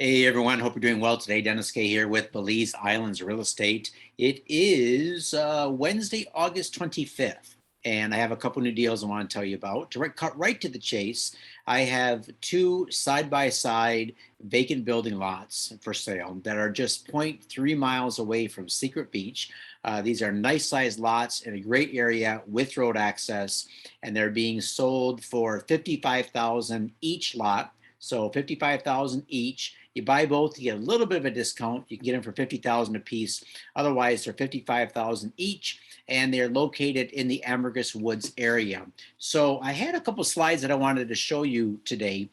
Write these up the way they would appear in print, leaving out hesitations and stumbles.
Hey everyone, hope you're doing well today. Dennis K here with Belize Islands Real Estate. It is Wednesday, August 25th, and I have a couple new deals I want to tell you about. To cut right to the chase, I have two side-by-side vacant building lots for sale that are just 0.3 miles away from Secret Beach. These are nice sized lots in a great area with road access, and they're being sold for $55,000 each lot. So 55,000 each. You buy both, you get a little bit of a discount. You can get them for 50,000 a piece. Otherwise, they're 55,000 each, and they're located in the Ambergris Woods area. So I had a couple slides that I wanted to show you today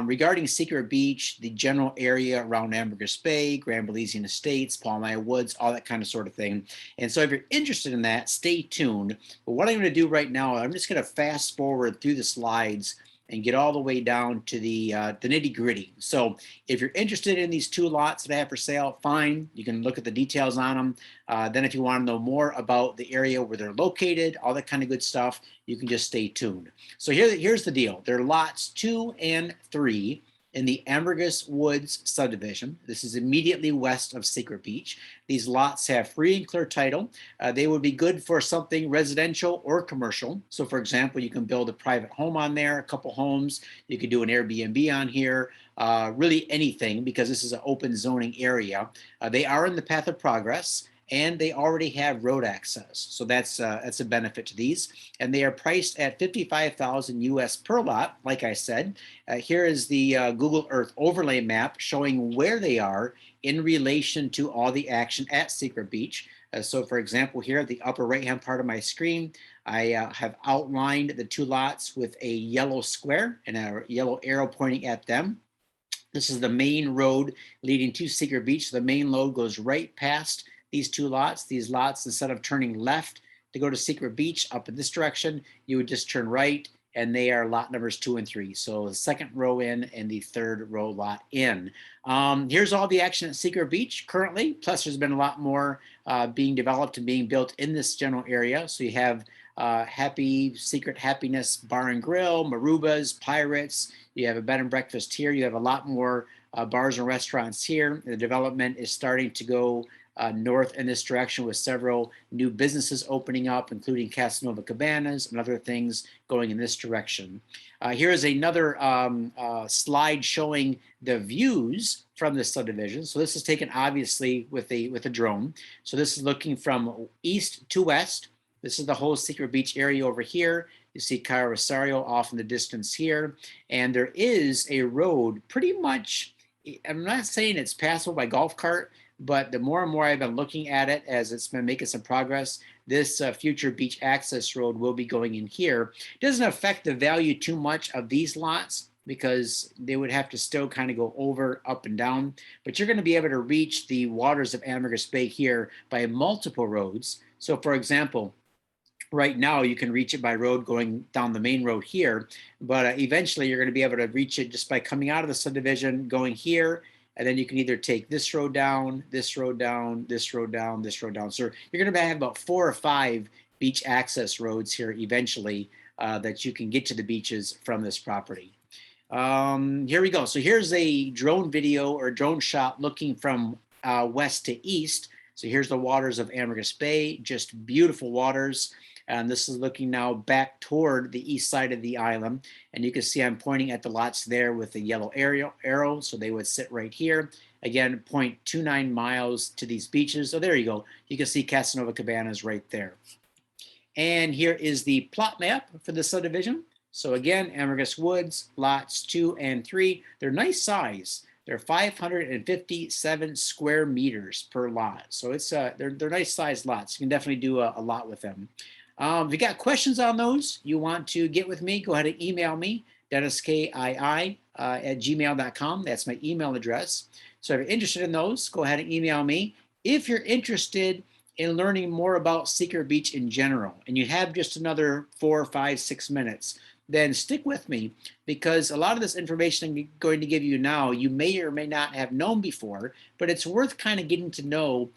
regarding Secret Beach, the general area around Ambergris Bay, Grand Belizean Estates, Palmyra Woods, all that kind of sort of thing. And so if you're interested in that, stay tuned. But what I'm going to do right now, I'm just going to fast forward through the slides and get all the way down to the nitty gritty. So if you're interested in these two lots that I have for sale, fine. You can look at the details on them. Then if you want to know more about the area where they're located, all that kind of good stuff, you can just stay tuned. So here's the deal. They're lots 2 and 3 in the Ambergris Woods subdivision. This is immediately west of Secret Beach. These lots have free and clear title. They would be good for something residential or commercial. So for example, you can build a private home on there, a couple homes. You could do an Airbnb on here, really anything, because this is an open zoning area. They are in the path of progress, and they already have road access. So that's a benefit to these. And they are priced at 55,000 US per lot, like I said. Here is the Google Earth overlay map showing where they are in relation to all the action at Secret Beach. So for example, here at the upper right-hand part of my screen, I have outlined the two lots with a yellow square and a yellow arrow pointing at them. This is the main road leading to Secret Beach. The main road goes right past these two lots. These lots, instead of turning left to go to Secret Beach up in this direction, you would just turn right, and they are lot numbers 2 and 3. So the second row in and the third row lot in. Here's all the action at Secret Beach currently. Plus, there's been a lot more being developed and being built in this general area. So you have Happy Secret Happiness Bar and Grill, Maruba's, Pirates. You have a bed and breakfast here. You have a lot more bars and restaurants here. The development is starting to go north in this direction with several new businesses opening up, including Casanova Cabanas and other things going in this direction. Here is another slide showing the views from the subdivision. So this is taken obviously with a drone. So this is looking from east to west. This is the whole Secret Beach area over here. You see Cayo Rosario off in the distance here. And there is a road pretty much, I'm not saying it's passable by golf cart, but the more and more I've been looking at it as it's been making some progress, this future beach access road will be going in here. It doesn't affect the value too much of these lots because they would have to still kind of go over, up and down. But you're going to be able to reach the waters of Ambergris Bay here by multiple roads. So for example, right now you can reach it by road going down the main road here, but eventually you're going to be able to reach it just by coming out of the subdivision, going here, and then you can either take this road down, this road down, this road down, this road down. So you're going to have about 4 or 5 beach access roads here eventually that you can get to the beaches from this property. Here we go. So here's a drone video or drone shot looking from west to east. So here's the waters of Ambergris Bay, just beautiful waters. And this is looking now back toward the east side of the island. And you can see I'm pointing at the lots there with the yellow arrow. So they would sit right here. Again, 0.29 miles to these beaches. So there you go. You can see Casanova Cabanas right there. And here is the plot map for the subdivision. So again, Ambergris Woods, lots 2 and 3. They're nice size. They're 557 square meters per lot. So it's they're nice sized lots. You can definitely do a lot with them. If you got questions on those, you want to get with me, go ahead and email me, DennisKii at gmail.com. That's my email address. So if you're interested in those, go ahead and email me. If you're interested in learning more about Secret Beach in general, and you have just another 4, 5, 6 minutes, then stick with me, because a lot of this information I'm going to give you now, you may or may not have known before, but it's worth kind of getting to know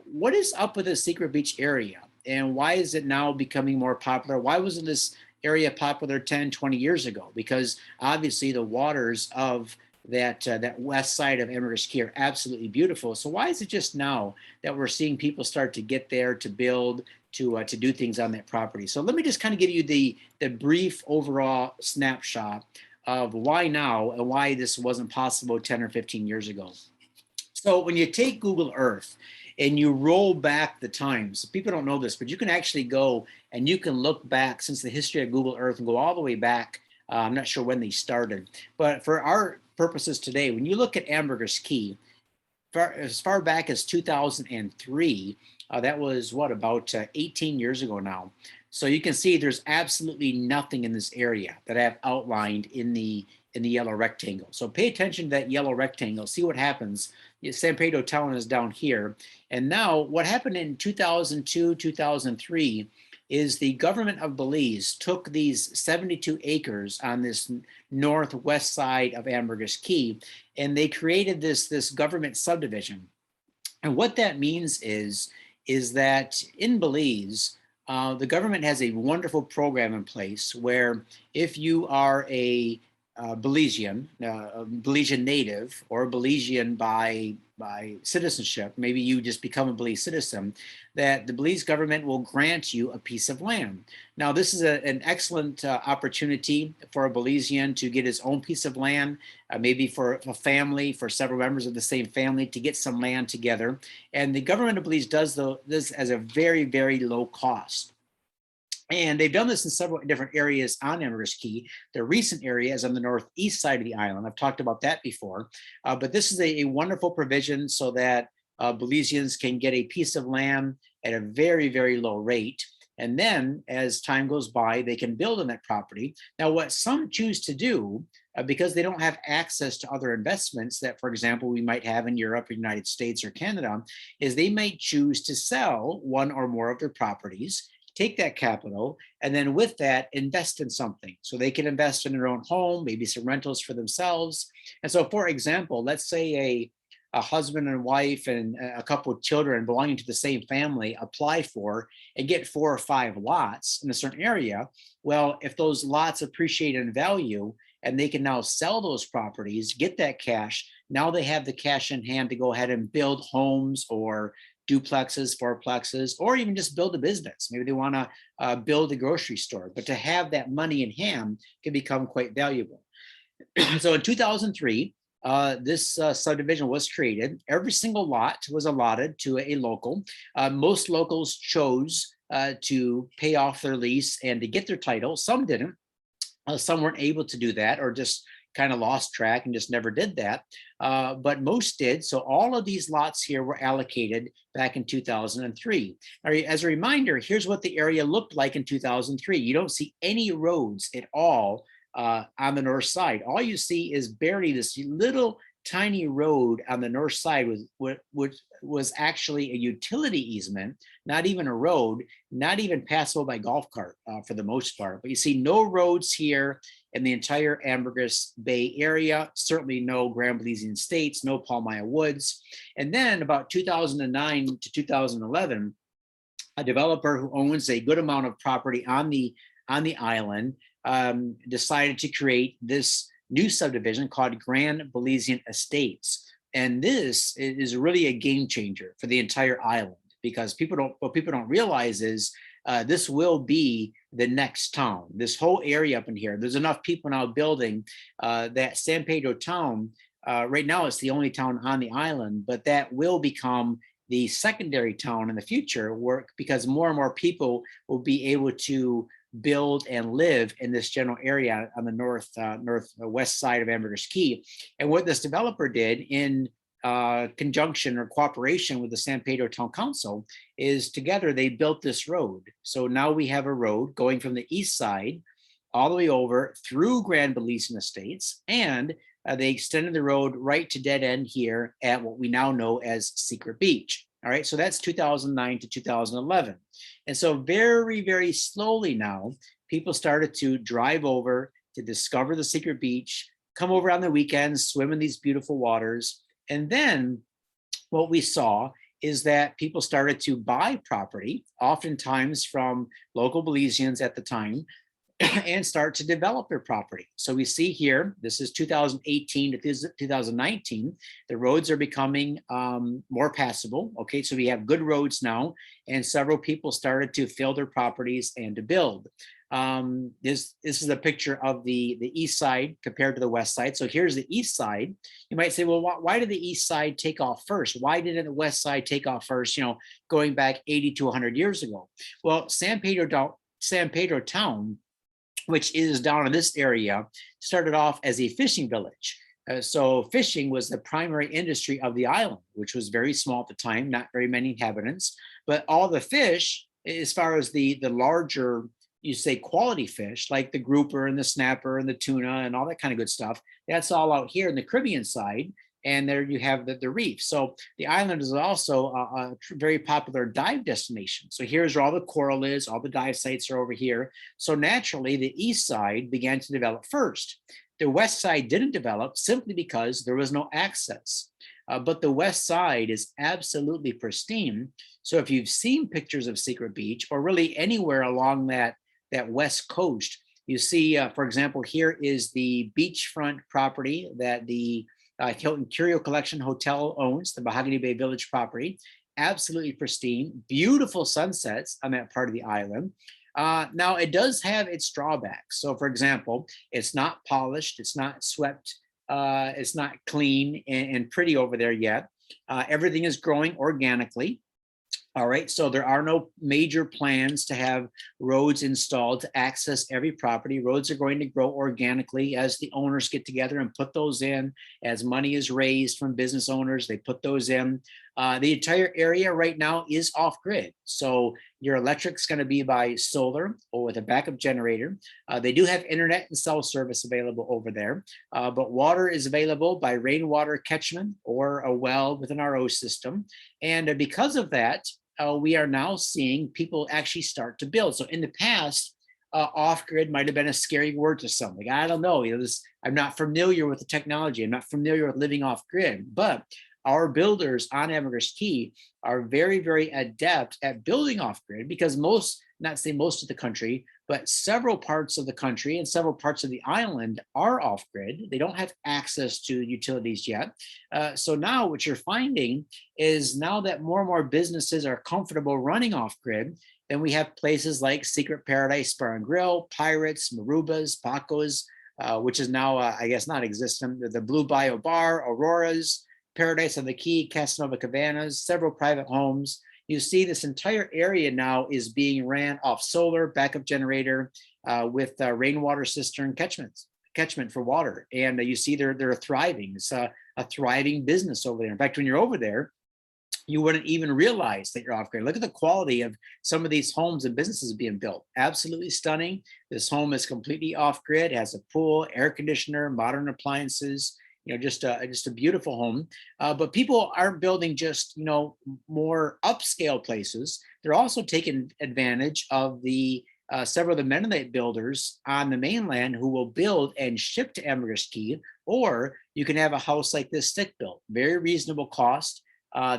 what is up with the Secret Beach area. And why is it now becoming more popular? Why wasn't this area popular 10, 20 years ago? Because obviously the waters of that west side of Ambergris Key are absolutely beautiful. So why is it just now that we're seeing people start to get there to build, to do things on that property? So let me just kind of give you the brief overall snapshot of why now and why this wasn't possible 10 or 15 years ago. So when you take Google Earth and you roll back the times, people don't know this, but you can actually go and you can look back since the history of Google Earth and go all the way back. I'm not sure when they started, but for our purposes today, when you look at Ambergris Key, as far back as 2003, that was what, about 18 years ago now. So you can see there's absolutely nothing in this area that I have outlined in the yellow rectangle. So pay attention to that yellow rectangle, see what happens. San Pedro Town is down here. And now what happened in 2002, 2003 is the government of Belize took these 72 acres on this northwest side of Ambergris Key, and they created this government subdivision. And what that means is that in Belize, the government has a wonderful program in place where if you are a Belizean native, or Belizean by citizenship, maybe you just become a Belize citizen, that the Belize government will grant you a piece of land. Now, this is an excellent opportunity for a Belizean to get his own piece of land, maybe for a family, for several members of the same family to get some land together. And the government of Belize does this as a very, very low cost. And they've done this in several different areas on Ambergris Key. The recent area is on the northeast side of the island. I've talked about that before, but this is a wonderful provision so that Belizeans can get a piece of land at a very, very low rate. And then as time goes by, they can build on that property. Now, what some choose to do, because they don't have access to other investments that, for example, we might have in Europe, or United States, or Canada, is they might choose to sell one or more of their properties, take that capital, and then with that, invest in something. So they can invest in their own home, maybe some rentals for themselves. And so, for example, let's say a husband and wife and a couple of children belonging to the same family apply for and get 4 or 5 lots in a certain area. Well, if those lots appreciate in value and they can now sell those properties, get that cash, now they have the cash in hand to go ahead and build homes or duplexes, fourplexes, or even just build a business. Maybe they want to build a grocery store, but to have that money in hand can become quite valuable. So in 2003, this subdivision was created. Every single lot was allotted to a local. Most locals chose to pay off their lease and to get their title. Some didn't. Some weren't able to do that, or just kind of lost track and just never did that. But most did. So all of these lots here were allocated back in 2003. As a reminder, here's what the area looked like in 2003. You don't see any roads at all on the north side. All you see is barely this little tiny road on the north side, which was actually a utility easement, not even a road, not even passable by golf cart for the most part. But you see no roads here in the entire Ambergris Bay area, certainly no Grand Belizean States, no Palmyra Woods. And then about 2009 to 2011, a developer who owns a good amount of property on the island decided to create this new subdivision called Grand Belizean Estates. And this is really a game changer for the entire island, because what people don't realize is this will be the next town. This whole area up in here, there's enough people now building that San Pedro Town, right now it's the only town on the island, but that will become the secondary town in the future, because more and more people will be able to build and live in this general area on the northwest side of Ambergris Key. And what this developer did in conjunction or cooperation with the San Pedro Town Council is together they built this road. So now we have a road going from the east side all the way over through Grand Belizean Estates, and they extended the road right to dead end here at what we now know as Secret Beach. All right, so that's 2009 to 2011. And so very, very slowly now, people started to drive over to discover the Secret Beach, come over on the weekends, swim in these beautiful waters. And then what we saw is that people started to buy property, oftentimes from local Belizeans at the time, and start to develop their property. So we see here, this is 2018 to 2019, the roads are becoming more passable. Okay, so we have good roads now, and several people started to fill their properties and to build. This is a picture of the east side compared to the west side. So here's the east side. You might say, well, why did the east side take off first? Why didn't the west side take off first, you know, going back 80 to 100 years ago? Well, San Pedro town, which is down in this area, started off as a fishing village. So fishing was the primary industry of the island, which was very small at the time, not very many inhabitants, but all the fish, as far as the larger, you say quality fish, like the grouper and the snapper and the tuna and all that kind of good stuff, that's all out here in the Caribbean side. And there you have the reef. So the island is also a very popular dive destination. So here's where all the coral is, all the dive sites are over here. So naturally, the east side began to develop first. The west side didn't develop simply because there was no access. But the west side is absolutely pristine. So if you've seen pictures of Secret Beach, or really anywhere along that west coast, you see, for example, here is the beachfront property that the Hilton Curio Collection Hotel owns, the Mahogany Bay Village property. Absolutely pristine, beautiful sunsets on that part of the island. Now, it does have its drawbacks. So, for example, it's not polished, it's not swept, it's not clean and pretty over there yet. Everything is growing organically. All right, so there are no major plans to have roads installed to access every property. Roads are going to grow organically as the owners get together and put those in. As money is raised from business owners, they put those in. The entire area right now is off-grid. So your electric's going to be by solar or with a backup generator. They do have internet and cell service available over there, but water is available by rainwater catchment or a well with an RO system. And because of that, we are now seeing people actually start to build. So in the past, off-grid might have been a scary word to some. Like, I don't know, I'm not familiar with the technology. I'm not familiar with living off-grid, but our builders on Ambergris Caye are very, very adept at building off-grid because not say most of the country, but several parts of the country and several parts of the island are off-grid. They don't have access to utilities yet. So now what you're finding is now that more and more businesses are comfortable running off-grid, then we have places like Secret Paradise Bar and Grill, Pirates, Marubas, Paco's, which is now, I guess, not existent, the Blue Bayou Bar, Aurora's, Paradise on the Key, Casanova Cabanas, several private homes. You see this entire area now is being ran off solar, backup generator with rainwater cistern catchment for water. And you see they're thriving. It's a thriving business over there. In fact, when you're over there, you wouldn't even realize that you're off-grid. Look at the quality of some of these homes and businesses being built. Absolutely stunning. This home is completely off-grid, has a pool, air conditioner, modern appliances, just a beautiful home. But people aren't building just, more upscale places. They're also taking advantage of the several of the Mennonite builders on the mainland who will build and ship to Ambergris Caye, or you can have a house like this stick built, very reasonable cost.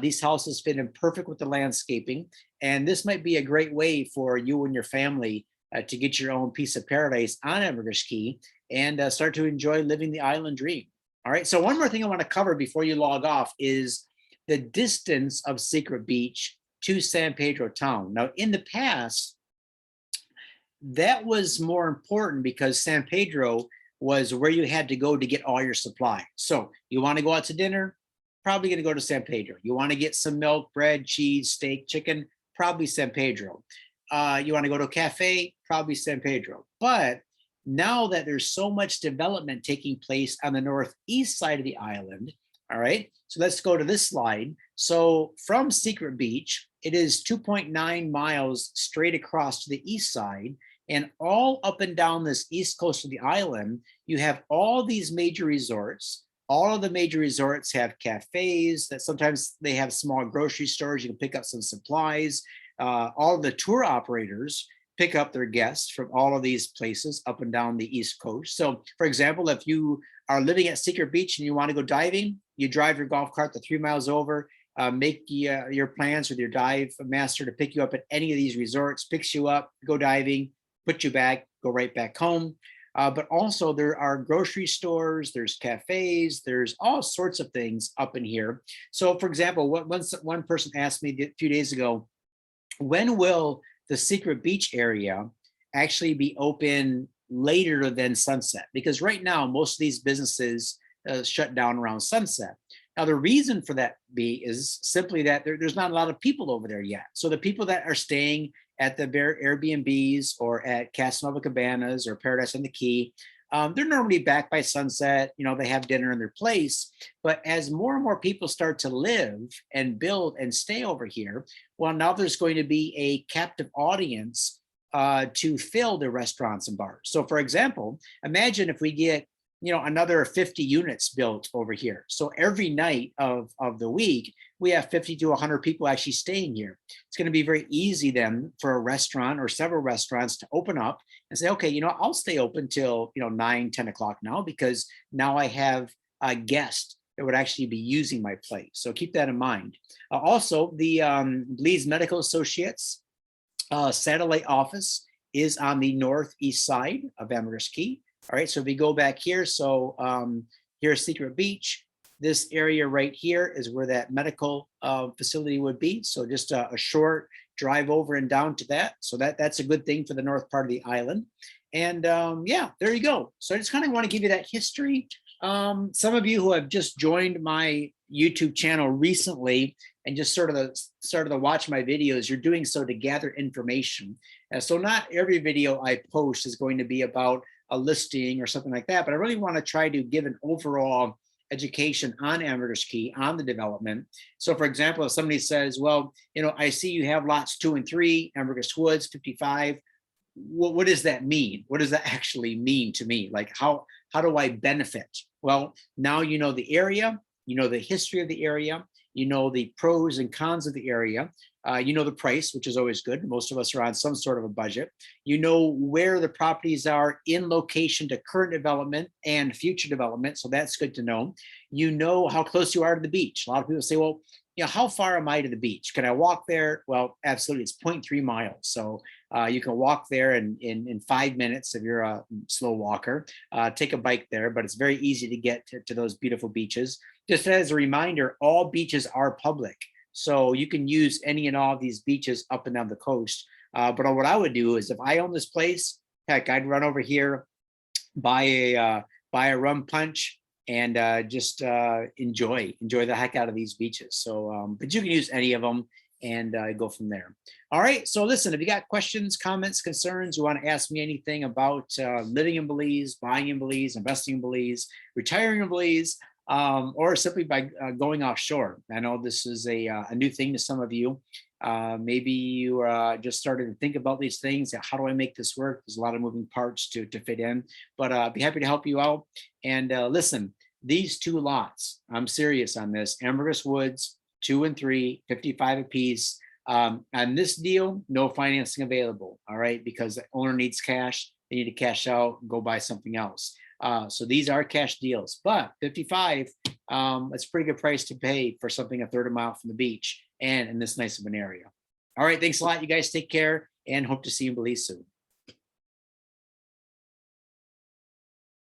These houses fit in perfect with the landscaping. And this might be a great way for you and your family to get your own piece of paradise on Ambergris Caye and start to enjoy living the island dream. All right, so one more thing I want to cover before you log off is the distance of Secret Beach to San Pedro town. Now, in the past, that was more important because San Pedro was where you had to go to get all your supply. So you want to go out to dinner, probably going to go to San Pedro. You want to get some milk, bread, cheese, steak, chicken, probably San Pedro. You want to go to a cafe, probably San Pedro. But now that there's so much development taking place on the northeast side of the island, all right, so let's go to this slide. So from Secret Beach, it is 2.9 miles straight across to the east side, and all up and down this east coast of the island, you have all these major resorts. All of the major resorts have cafes that sometimes they have small grocery stores. You can pick up some supplies. All of the tour operators pick up their guests from all of these places up and down the East Coast. So for example, if you are living at Secret Beach and you want to go diving, you drive your golf cart the 3 miles over, make your plans with your dive master to pick you up at any of these resorts, picks you up, go diving, put you back, go right back home. But also there are grocery stores, there's cafes, there's all sorts of things up in here. So for example, one person asked me a few days ago, when will the secret beach area actually be open later than sunset? Because right now, most of these businesses shut down around sunset. Now, the reason for that is simply that there's not a lot of people over there yet. So the people that are staying at the Airbnbs or at Casanova Cabanas or Paradise on the Key, they're normally back by sunset. You know, they have dinner in their place. But as more and more people start to live and build and stay over here, well, now there's going to be a captive audience to fill the restaurants and bars. So, for example, imagine if we get another 50 units built over here. So every night of the week, we have 50 to 100 people actually staying here. It's going to be very easy then for a restaurant or several restaurants to open up and say, okay, I'll stay open till 9, 10 o'clock now, because now I have a guest that would actually be using my place. So keep that in mind. Also, the Belize Medical Associates satellite office is on the northeast side of Ambergris Key. All right, so if we go back here, so here's Secret Beach. This area right here is where that medical facility would be. So just a short drive over and down to that. So that's a good thing for the north part of the island. And yeah, there you go. So I just kind of want to give you that history. Some of you who have just joined my YouTube channel recently and just started to watch my videos, you're doing so to gather information. So not every video I post is going to be about a listing or something like that, but I really want to try to give an overall education on Ambergris Key, on the development. So for example, if somebody says, well, I see you have lots 2 and 3, Ambergris Woods, 55. What does that mean? What does that actually mean to me? Like how do I benefit? Well, now you know the area, you know the history of the area, you know the pros and cons of the area, you know the price, which is always good. Most of us are on some sort of a budget. You know where the properties are in location to current development and future development, so that's good to know. You know how close you are to the beach. A lot of people say, well, how far am I to the beach? Can I walk there? Well, absolutely, it's 0.3 miles. So you can walk there in 5 minutes if you're a slow walker. Take a bike there, but it's very easy to get to those beautiful beaches. Just as a reminder, all beaches are public. So you can use any and all of these beaches up and down the coast. But what I would do is if I own this place, heck, I'd run over here, buy a rum punch, and just enjoy the heck out of these beaches. So, but you can use any of them and go from there. All right. So listen, if you got questions, comments, concerns, you want to ask me anything about living in Belize, buying in Belize, investing in Belize, retiring in Belize, or simply by going offshore. I know this is a new thing to some of you. Maybe you just started to think about these things. How do I make this work? There's a lot of moving parts to fit in, but I'd be happy to help you out. And listen, these 2 lots, I'm serious on this, Ambergris Woods, 2 and 3, 55 apiece. On this deal, no financing available, all right? Because the owner needs cash, they need to cash out and go buy something else. So these are cash deals, but 55, that's a pretty good price to pay for something a third of a mile from the beach and in this nice of an area. All right, thanks a lot. You guys take care and hope to see you in Belize soon.